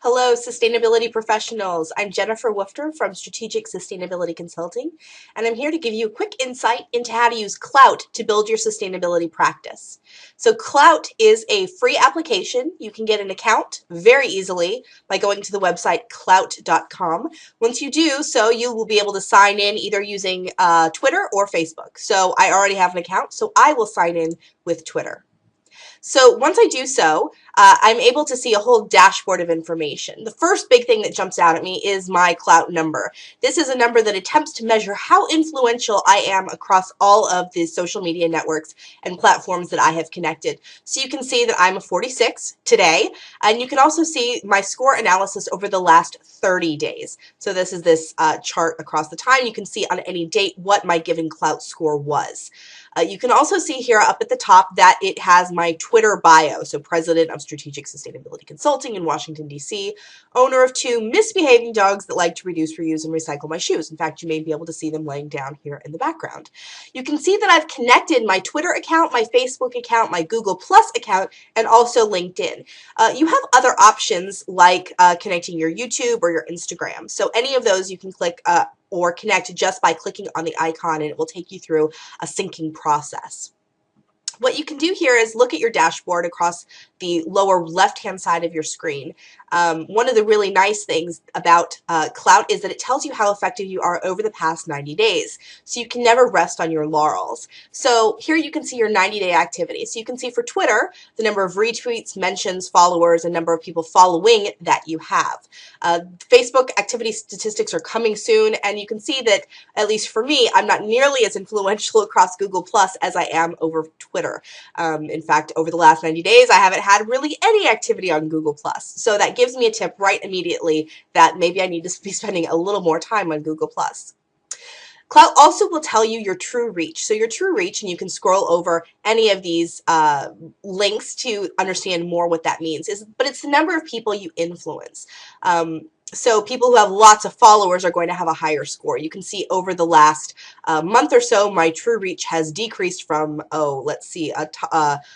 Hello, sustainability professionals. I'm Jennifer Woofter from Strategic Sustainability Consulting, and I'm here to give you a quick insight into how to use Klout to build your sustainability practice. So Klout is a free application. You can get an account very easily by going to the website klout.com. Once you do so, you will be able to sign in either using Twitter or Facebook. So I already have an account, so I will sign in with Twitter. So once I do so, I'm able to see a whole dashboard of information. The first big thing that jumps out at me is my Klout number. This is a number that attempts to measure how influential I am across all of the social media networks and platforms that I have connected. So you can see that I'm a 46 today, and you can also see my score analysis over the last 30 days. So this is this chart across the time. You can see on any date what my given Klout score was. You can also see here up at the top that it has my Twitter bio, so President of Strategic Sustainability Consulting in Washington, D.C., owner of 2 misbehaving dogs that like to reduce, reuse, and recycle my shoes. In fact, you may be able to see them laying down here in the background. You can see that I've connected my Twitter account, my Facebook account, my Google Plus account, and also LinkedIn. You have other options like connecting your YouTube or your Instagram. So any of those you can click or connect just by clicking on the icon, and it will take you through a syncing process. What you can do here is look at your dashboard across the lower left-hand side of your screen. One of the really nice things about Klout is that it tells you how effective you are over the past 90 days. So you can never rest on your laurels. So here you can see your 90-day activity. So you can see for Twitter, the number of retweets, mentions, followers, and number of people following that you have. Facebook activity statistics are coming soon, and you can see that, at least for me, I'm not nearly as influential across Google Plus as I am over Twitter. In fact, over the last 90 days, I haven't had really any activity on Google+. So that gives me a tip right immediately that maybe I need to be spending a little more time on Google+. Klout also will tell you your true reach. So your true reach, and you can scroll over any of these links to understand more what that means, but it's the number of people you influence. So people who have lots of followers are going to have a higher score. You can see over the last month or so, my true reach has decreased from, let's see, a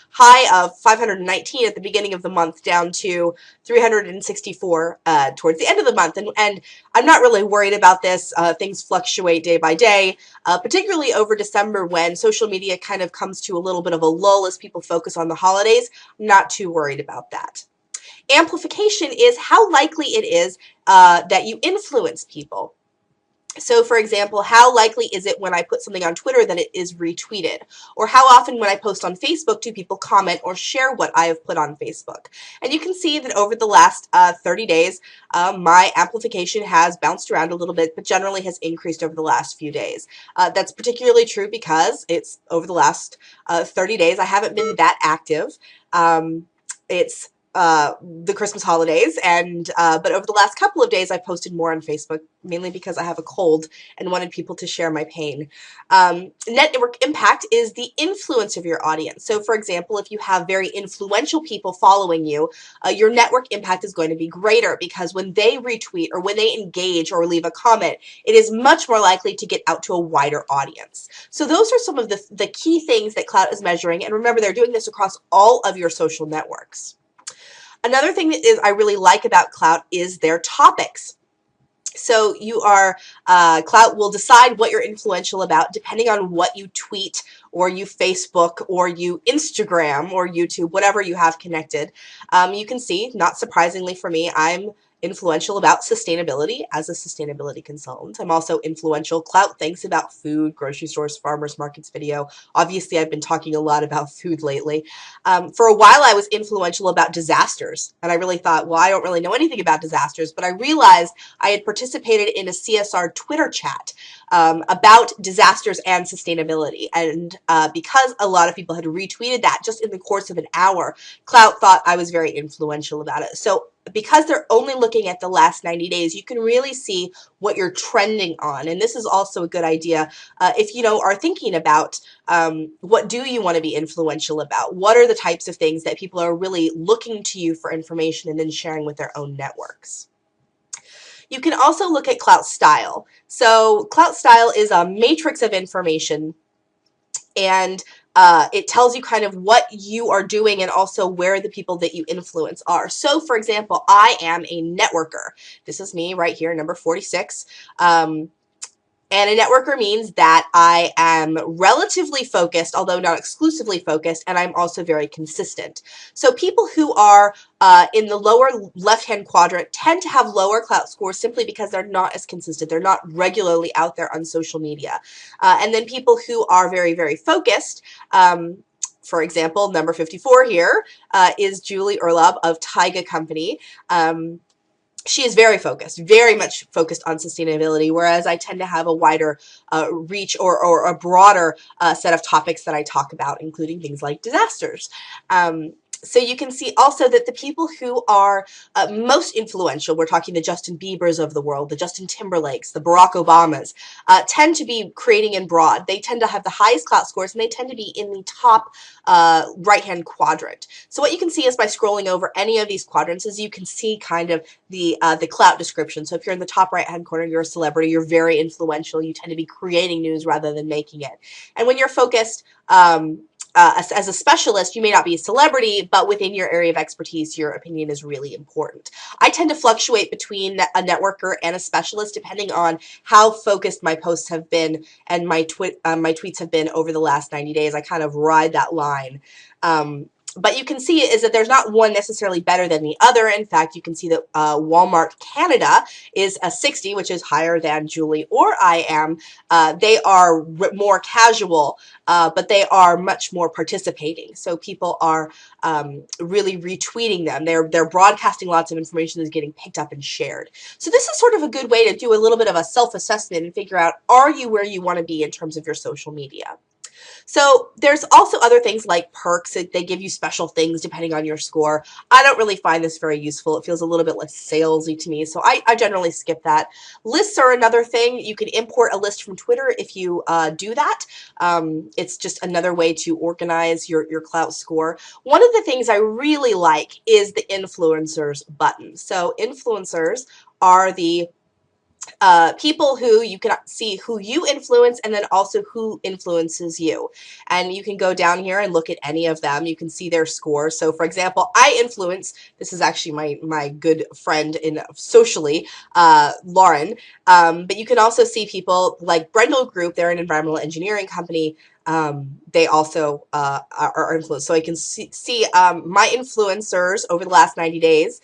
high of 519 at the beginning of the month down to 364 towards the end of the month. And I'm not really worried about this. Things fluctuate day by day, particularly over December when social media kind of comes to a little bit of a lull as people focus on the holidays. I'm not too worried about that. Amplification is how likely it is that you influence people. So, for example, how likely is it when I put something on Twitter that it is retweeted? Or how often when I post on Facebook do people comment or share what I have put on Facebook? And you can see that over the last 30 days, my amplification has bounced around a little bit, but generally has increased over the last few days. That's particularly true because it's over the last 30 days, I haven't been that active. It's the Christmas holidays, and but over the last couple of days I've posted more on Facebook, mainly because I have a cold and wanted people to share my pain. Network impact is the influence of your audience. So for example, if you have very influential people following you, your network impact is going to be greater because when they retweet or when they engage or leave a comment, it is much more likely to get out to a wider audience. So those are some of the key things that Klout is measuring, and remember, they're doing this across all of your social networks. Another thing that I really like about Klout is their topics. So Klout will decide what you're influential about depending on what you tweet or you Facebook or you Instagram or YouTube, whatever you have connected. You can see, not surprisingly for me, I'm influential about sustainability as a sustainability consultant. I'm also influential. Klout thinks about food, grocery stores, farmers markets video. Obviously, I've been talking a lot about food lately. For a while, I was influential about disasters, and I really thought, well, I don't really know anything about disasters, but I realized I had participated in a CSR Twitter chat about disasters and sustainability, and because a lot of people had retweeted that just in the course of an hour, Klout thought I was very influential about it. So because they're only looking at the last 90 days, you can really see what you're trending on. And this is also a good idea if you are thinking about what do you want to be influential about? What are the types of things that people are really looking to you for information and then sharing with their own networks? You can also look at Klout style. So Klout style is a matrix of information, and it tells you kind of what you are doing and also where the people that you influence are. So, for example, I am a networker. This is me right here, number 46. And a networker means that I am relatively focused, although not exclusively focused, and I'm also very consistent. So people who are in the lower left-hand quadrant tend to have lower Klout scores simply because they're not as consistent. They're not regularly out there on social media. And then people who are very, very focused, for example, number 54 here is Julie Erlob of Taiga Company. She is very focused, very much focused on sustainability, whereas I tend to have a wider reach or a broader set of topics that I talk about, including things like disasters. So you can see also that the people who are most influential, we're talking the Justin Biebers of the world, the Justin Timberlakes, the Barack Obamas, tend to be creating in broad. They tend to have the highest Klout scores, and they tend to be in the top right-hand quadrant. So what you can see is by scrolling over any of these quadrants is you can see kind of the Klout description. So if you're in the top right-hand corner, you're a celebrity, you're very influential, you tend to be creating news rather than making it. And when you're focused, as a specialist, you may not be a celebrity, but within your area of expertise, your opinion is really important. I tend to fluctuate between a networker and a specialist depending on how focused my posts have been and my tweets have been over the last 90 days. I kind of ride that line. But you can see is that there's not one necessarily better than the other. In fact, you can see that Walmart Canada is a 60, which is higher than Julie or I am. They are more casual, but they are much more participating. So people are really retweeting them. They're broadcasting lots of information that's getting picked up and shared. So this is sort of a good way to do a little bit of a self-assessment and figure out, are you where you want to be in terms of your social media? So there's also other things like perks. They give you special things depending on your score. I don't really find this very useful. It feels a little bit less salesy to me, so I generally skip that. Lists are another thing. You can import a list from Twitter if you do that. It's just another way to organize your Klout score. One of the things I really like is the influencers button. So influencers are the people who you can see who you influence and then also who influences you. And you can go down here and look at any of them. You can see their scores. So for example, I influence, this is actually my good friend in socially, Lauren, but you can also see people like Brendel Group. They're an environmental engineering company. They also are influenced. So I can see my influencers over the last 90 days,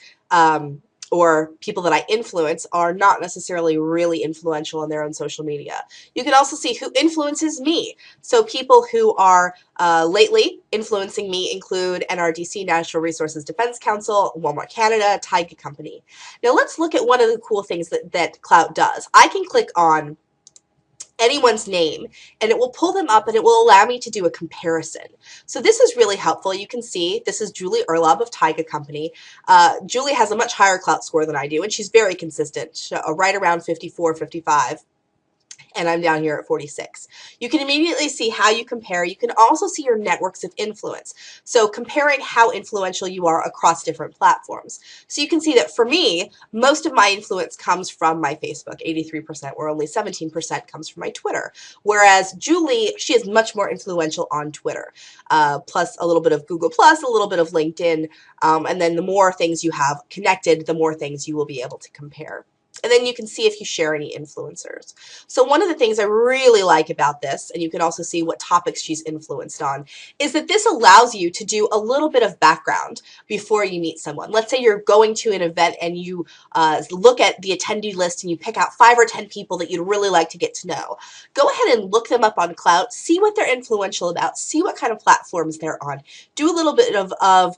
or people that I influence are not necessarily really influential on their own social media. You can also see who influences me. So people who are lately influencing me include NRDC, Natural Resources Defense Council, Walmart Canada, Taiga Company. Now let's look at one of the cool things that Klout does. I can click on anyone's name and it will pull them up and it will allow me to do a comparison. So this is really helpful. You can see this is Julie Erlob of Taiga Company. Julie has a much higher Klout score than I do, and she's very consistent, right around 54, 55. And I'm down here at 46. You can immediately see how you compare. You can also see your networks of influence. So comparing how influential you are across different platforms. So you can see that for me, most of my influence comes from my Facebook, 83%, where only 17% comes from my Twitter. Whereas Julie, she is much more influential on Twitter, plus a little bit of Google+, a little bit of LinkedIn, and then the more things you have connected, the more things you will be able to compare. And then you can see if you share any influencers. So one of the things I really like about this, and you can also see what topics she's influenced on, is that this allows you to do a little bit of background before you meet someone. Let's say you're going to an event and you look at the attendee list and you pick out 5 or 10 people that you'd really like to get to know. Go ahead and look them up on Klout, see what they're influential about, see what kind of platforms they're on, do a little bit of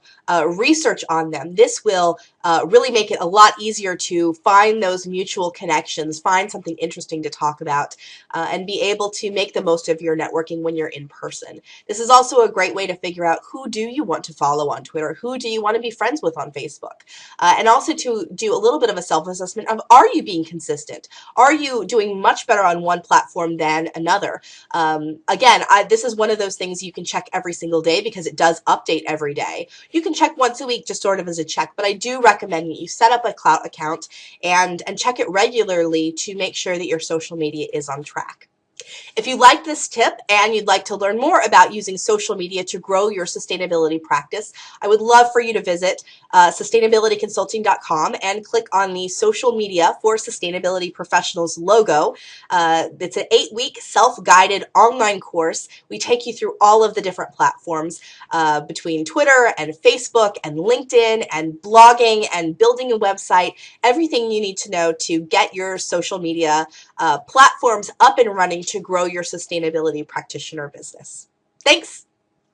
research on them. This will really make it a lot easier to find those mutual connections, find something interesting to talk about, and be able to make the most of your networking when you're in person. This is also a great way to figure out who do you want to follow on Twitter, who do you want to be friends with on Facebook, and also to do a little bit of a self-assessment of, are you being consistent? Are you doing much better on one platform than another? Again, this is one of those things you can check every single day because it does update every day. You can check once a week just sort of as a check, but I do recommend that you set up a Klout account and check it regularly to make sure that your social media is on track. If you like this tip and you'd like to learn more about using social media to grow your sustainability practice, I would love for you to visit sustainabilityconsulting.com and click on the social media for sustainability professionals logo. It's an 8-week self-guided online course. We take you through all of the different platforms between Twitter and Facebook and LinkedIn and blogging and building a website, everything you need to know to get your social media platforms up and running to grow your sustainability practitioner business. Thanks.